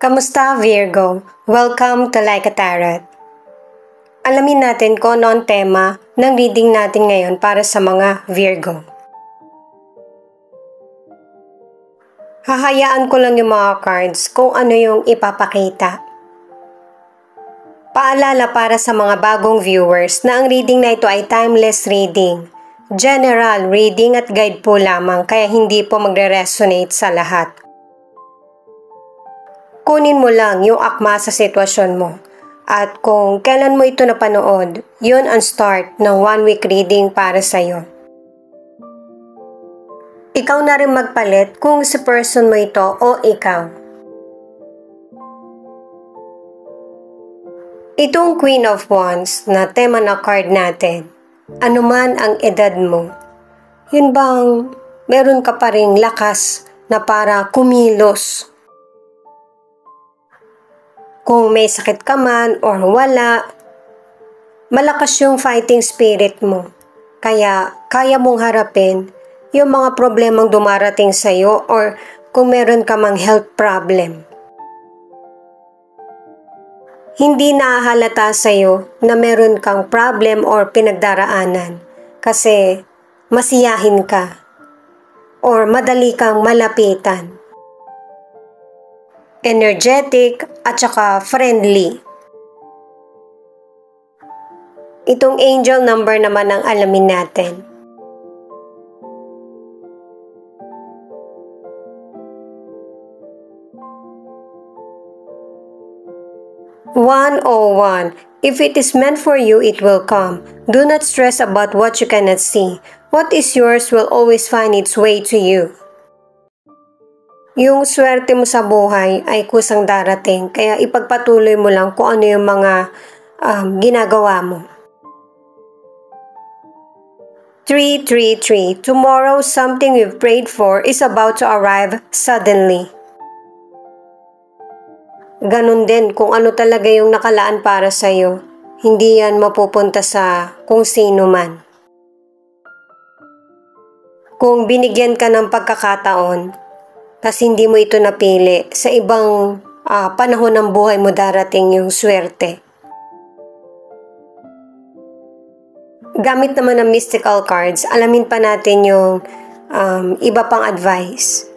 Kamusta Virgo? Welcome to Like a Tarot. Alamin natin kung ano ang tema ng reading natin ngayon para sa mga Virgo. Hahayaan ko lang yung mga cards kung ano yung ipapakita. Paalala para sa mga bagong viewers na ang reading na ito ay timeless reading. General reading at guide po lamang kaya hindi po magre-resonate sa lahat. Kunin mo lang yung akma sa sitwasyon mo. At kung kailan mo ito napanood, yun ang start ng 1 week reading para sa'yo. Ikaw na rin magpalit kung si person mo ito o ikaw. Itong Queen of Wands na tema na card natin, anuman ang edad mo, yun bang meron ka pa ring lakas na para kumilos? Kung may sakit ka man or wala, malakas yung fighting spirit mo. Kaya kaya mong harapin yung mga problemang dumarating sa'yo or kung meron ka mang health problem. Hindi nahahalata sa'yo na meron kang problem or pinagdaraanan kasi masiyahin ka or madali kang malapitan. Energetic at saka friendly. Itong angel number naman ang alamin natin. "101. If it is meant for you, it will come. Do not stress about what you cannot see. What is yours will always find its way to you." Yung swerte mo sa buhay ay kusang darating, kaya ipagpatuloy mo lang kung ano yung mga ginagawa mo. 333. Tomorrow, something we've prayed for is about to arrive suddenly. Ganun din kung ano talaga yung nakalaan para sa'yo. Hindi yan mapupunta sa kung sino man. Kung binigyan ka ng pagkakataon, kasi hindi mo ito napili, sa ibang panahon ng buhay mo darating yung swerte. Gamit naman ng mystical cards, alamin pa natin yung iba pang advice.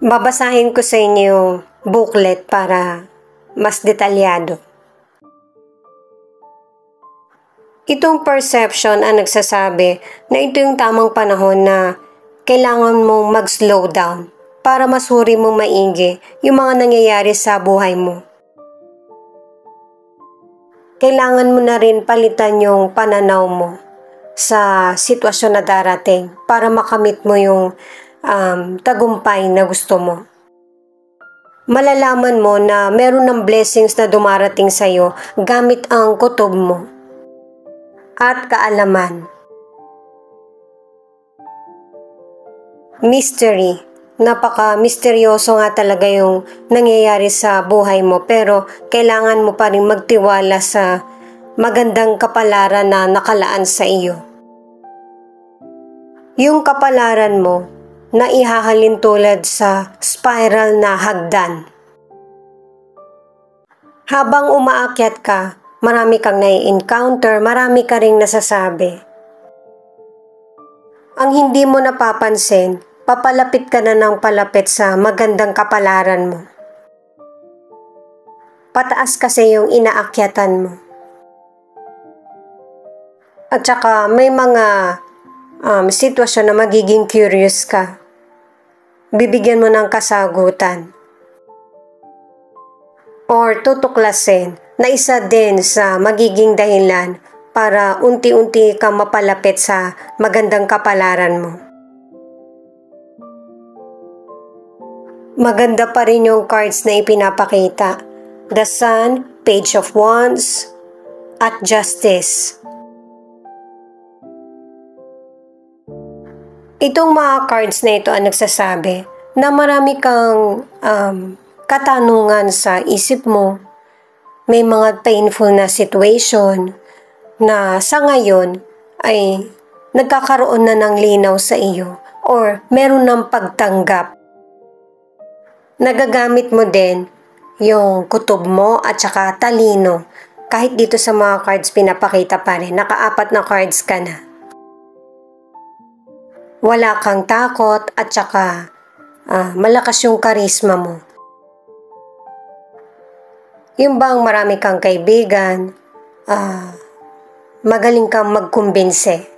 Babasahin ko sa inyo yung booklet para mas detalyado. Itong perception ang nagsasabi na ito yung tamang panahon na kailangan mong mag-slow down para masuri mong maigi yung mga nangyayari sa buhay mo. Kailangan mo na rin palitan yung pananaw mo sa sitwasyon na darating para makamit mo yung tagumpay na gusto mo. Malalaman mo na meron ng blessings na dumarating sa'yo gamit ang kutob mo at kaalaman. Mystery. Napaka-misteryoso nga talaga yung nangyayari sa buhay mo, pero kailangan mo pa rin magtiwala sa magandang kapalaran na nakalaan sa iyo. Yung kapalaran mo na ihahalin tulad sa spiral na hagdan. Habang umaakyat ka, marami kang nai-encounter, marami ka ring nasasabi. Ang hindi mo napapansin, papalapit ka na ng palapit sa magandang kapalaran mo. Pataas kasi yung inaakyatan mo. At saka may mga sitwasyon na magiging curious ka. Bibigyan mo ng kasagutan. Or tutuklasin na isa din sa magiging dahilan para unti-unti kang mapalapit sa magandang kapalaran mo. Maganda pa rin yung cards na ipinapakita. The Sun, Page of Wands, at Justice. Itong mga cards na ito ang nagsasabi na marami kang katanungan sa isip mo. May mga painful na situation na sa ngayon ay nagkakaroon na ng linaw sa iyo or meron ng pagtanggap. Nagagamit mo din yung kutob mo at saka talino. Kahit dito sa mga cards pinapakita pa rin, naka-4 na cards ka na. Wala kang takot at saka malakas yung karisma mo. Yung bang marami kang kaibigan, magaling kang magkumbinse.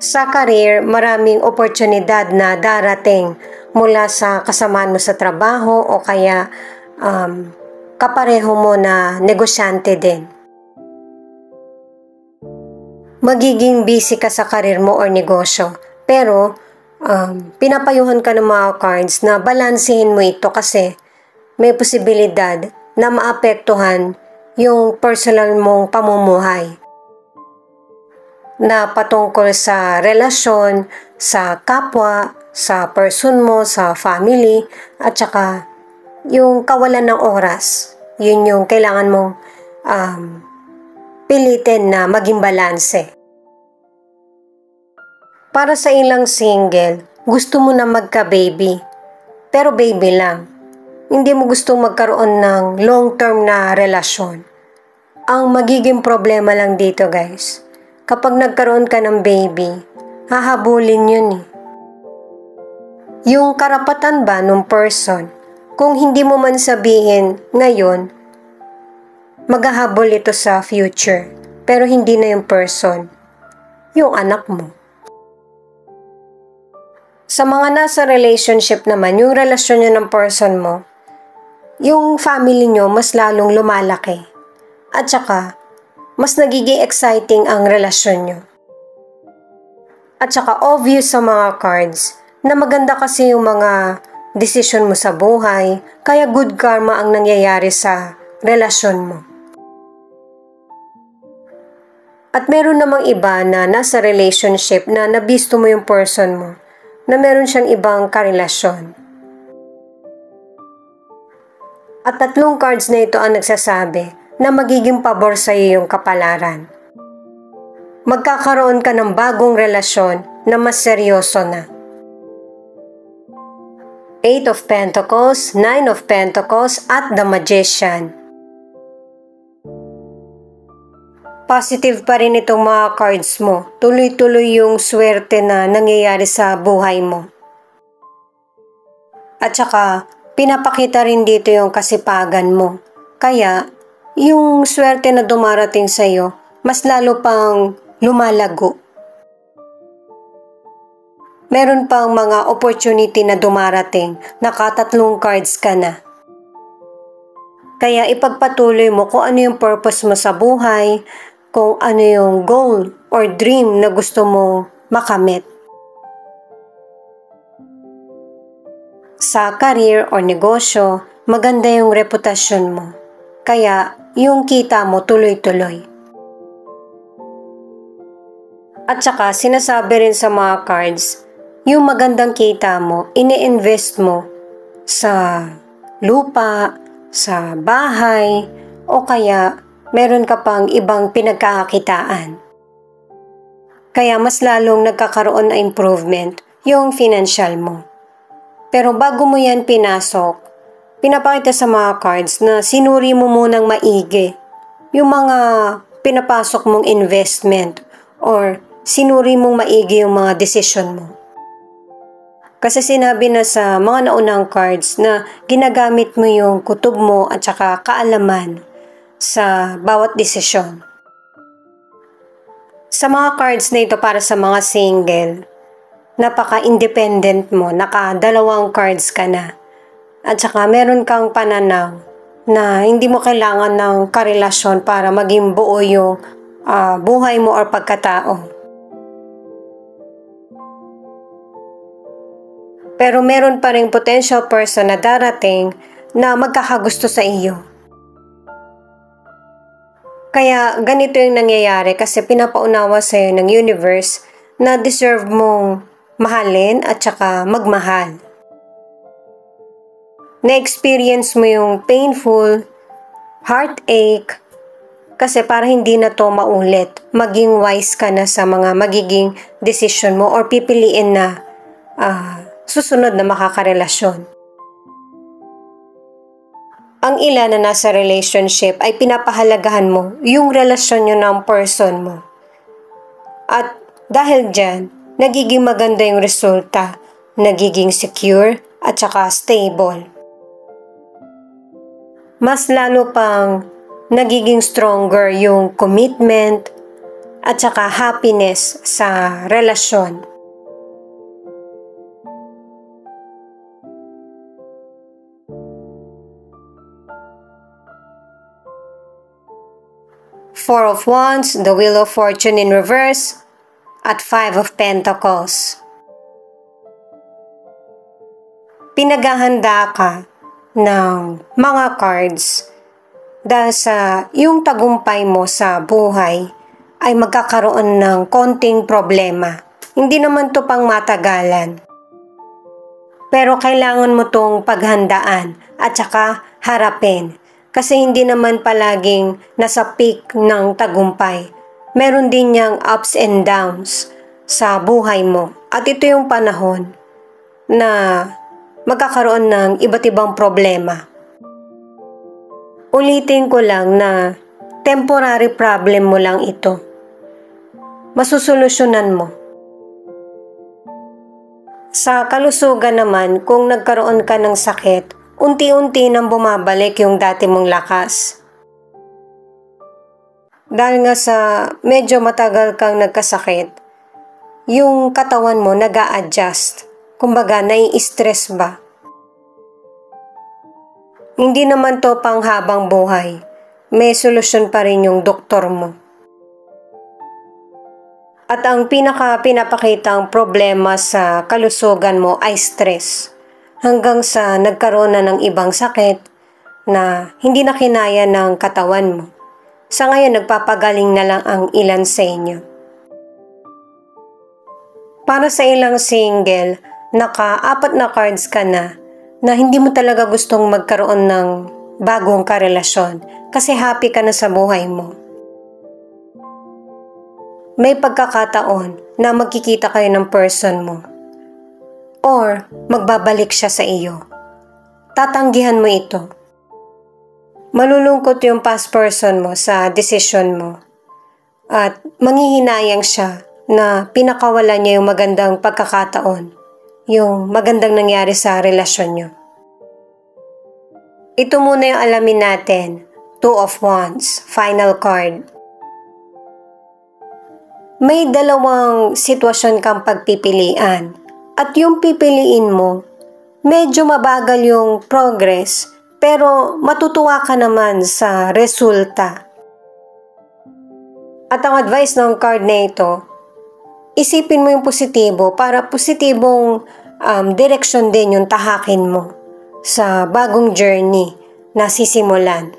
Sa career, maraming oportunidad na darating mula sa kasamaan mo sa trabaho o kaya kapareho mo na negosyante din. Magiging busy ka sa career mo or negosyo, pero pinapayuhan ka ng mga cards na balansehin mo ito kasi may posibilidad na maapektuhan yung personal mong pamumuhay na patungkol sa relasyon, sa kapwa, sa person mo, sa family, at saka yung kawalan ng oras. Yun yung kailangan mong pilitin na maging balanse. Para sa ilang single, gusto mo na magka-baby, pero baby lang. Hindi mo gustong magkaroon ng long-term na relasyon. Ang magiging problema lang dito, guys, kapag nagkaroon ka ng baby, hahabulin yun eh. Yung karapatan ba ng person, kung hindi mo man sabihin ngayon, maghahabol ito sa future, pero hindi na yung person, yung anak mo. Sa mga nasa relationship naman, yung relasyon nyo ng person mo, yung family nyo mas lalong lumalaki. At saka, mas nagiging exciting ang relasyon nyo. At saka obvious sa mga cards na maganda kasi yung mga decision mo sa buhay, kaya good karma ang nangyayari sa relasyon mo. At meron namang iba na nasa relationship na nabisto mo yung person mo, na meron siyang ibang karelasyon. At 3 cards na ito ang nagsasabi na magiging pabor sa iyo yung kapalaran. Magkakaroon ka ng bagong relasyon na mas seryoso na. 8 of Pentacles, 9 of Pentacles, at the Magician. Positive pa rin itong mga cards mo. Tuloy-tuloy yung swerte na nangyayari sa buhay mo. At saka, pinapakita rin dito yung kasipagan mo. Kaya, yung swerte na dumarating sa iyo, mas lalo pang lumalago. Meron pang mga opportunity na dumarating, naka-3 cards ka na. Kaya ipagpatuloy mo kung ano yung purpose mo sa buhay, kung ano yung goal or dream na gusto mong makamit. Sa career or negosyo, maganda yung reputasyon mo. Kaya yung kita mo tuloy-tuloy. At saka sinasabi rin sa mga cards, yung magandang kita mo, ini-invest mo sa lupa, sa bahay, o kaya meron ka pang ibang pinagkakakitaan. Kaya mas lalong nagkakaroon na improvement yung financial mo. Pero bago mo yan pinasok, pinapakita sa mga cards na sinuri mo munang maigi yung mga pinapasok mong investment or sinuri mong maigi yung mga desisyon mo. Kasi sinabi na sa mga naunang cards na ginagamit mo yung kutob mo at saka kaalaman sa bawat desisyon. Sa mga cards na ito para sa mga single, napaka-independent mo, naka-2 cards ka na. At saka meron kang pananaw na hindi mo kailangan ng karelasyon para maging buo yung buhay mo or pagkatao. Pero meron pa ring potential person na darating na magkakagusto sa iyo. Kaya ganito yung nangyayari kasi pinapaunawa sa iyo ng universe na deserve mong mahalin at saka magmahal. Na-experience mo yung painful, heartache, Kasi para hindi na to maulit, maging wise ka na sa mga magiging decision mo or pipiliin na susunod na makakarelasyon. Ang ilan na nasa relationship ay pinapahalagahan mo yung relasyon nyo ng person mo. At dahil dyan, nagiging maganda yung resulta, nagiging secure at saka stable. Mas lalo pang nagiging stronger yung commitment at saka happiness sa relasyon. Four of Wands, the Wheel of Fortune in reverse, at Five of Pentacles. Pinaghahanda ka ng mga cards dahil sa yung tagumpay mo sa buhay ay magkakaroon ng konting problema. Hindi naman to pang matagalan. Pero kailangan mo tong paghandaan at saka harapin. Kasi hindi naman palaging nasa peak ng tagumpay. Meron din niyang ups and downs sa buhay mo. At ito yung panahon na magkakaroon ng iba't ibang problema. Ulitin ko lang na temporary problem mo lang ito. Masusolusyonan mo. Sa kalusugan naman, kung nagkaroon ka ng sakit, unti-unti nang bumabalik yung dati mong lakas. Dahil nga sa medyo matagal kang nagkasakit, yung katawan mo nag-a-adjust. Kumbaga, nai-stress ba? Hindi naman to pang habang buhay. May solusyon pa rin yung doktor mo. At ang pinapakitang problema sa kalusugan mo ay stress. Hanggang sa nagkaroon na ng ibang sakit na hindi na kinaya ng katawan mo. Sa ngayon, nagpapagaling na lang ang ilan sa inyo. Para sa ilang single, naka-4 na cards ka na hindi mo talaga gustong magkaroon ng bagong karelasyon kasi happy ka na sa buhay mo. May pagkakataon na magkikita kayo ng person mo or magbabalik siya sa iyo. Tatanggihan mo ito. Malulungkot yung past person mo sa decision mo at manghihinayang siya na pinakawalan niya yung magandang pagkakataon. Yung magandang nangyari sa relasyon nyo. Ito muna yung alamin natin. Two of Wands, final card. May dalawang sitwasyon kang pagpipilian. At yung pipiliin mo, medyo mabagal yung progress, pero matutuwa ka naman sa resulta. At ang advice ng card na ito, isipin mo yung positibo para positibong direksyon din yung tahakin mo sa bagong journey na sisimulan.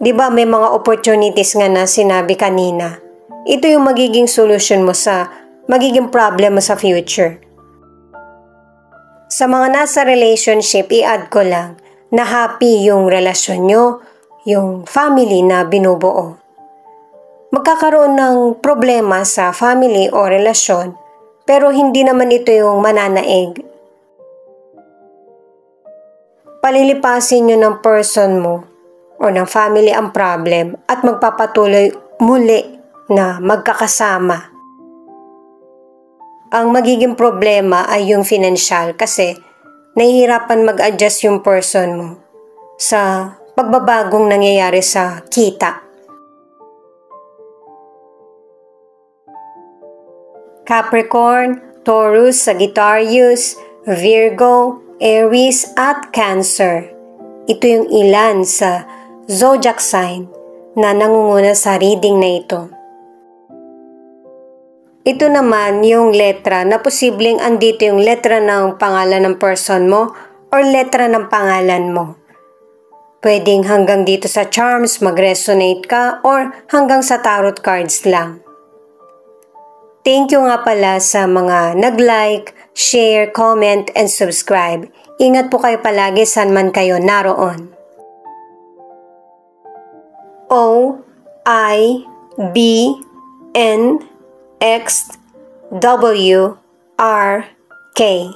Diba may mga opportunities nga na sinabi kanina? Ito yung magiging solution mo sa magiging problem mo sa future. Sa mga nasa relationship, i-add ko lang na happy yung relasyon nyo, yung family na binubuo. Magkakaroon ng problema sa family o relasyon, pero hindi naman ito yung mananaig. Palilipasin nyo ng person mo o ng family ang problem at magpapatuloy muli na magkakasama. Ang magiging problema ay yung financial kasi nahihirapan mag-adjust yung person mo sa pagbabagong nangyayari sa kita. Capricorn, Taurus, Sagittarius, Virgo, Aries at Cancer. Ito yung ilan sa zodiac sign na nangunguna sa reading na ito. Ito naman yung letra na posibleng andito yung letra ng pangalan ng person mo or letra ng pangalan mo. Pwedeng hanggang dito sa charms mag-resonate ka or hanggang sa tarot cards lang. Thank you nga pala sa mga nag-like, share, comment, and subscribe. Ingat po kayo palagi saan man kayo naroon. O I B N X W R K.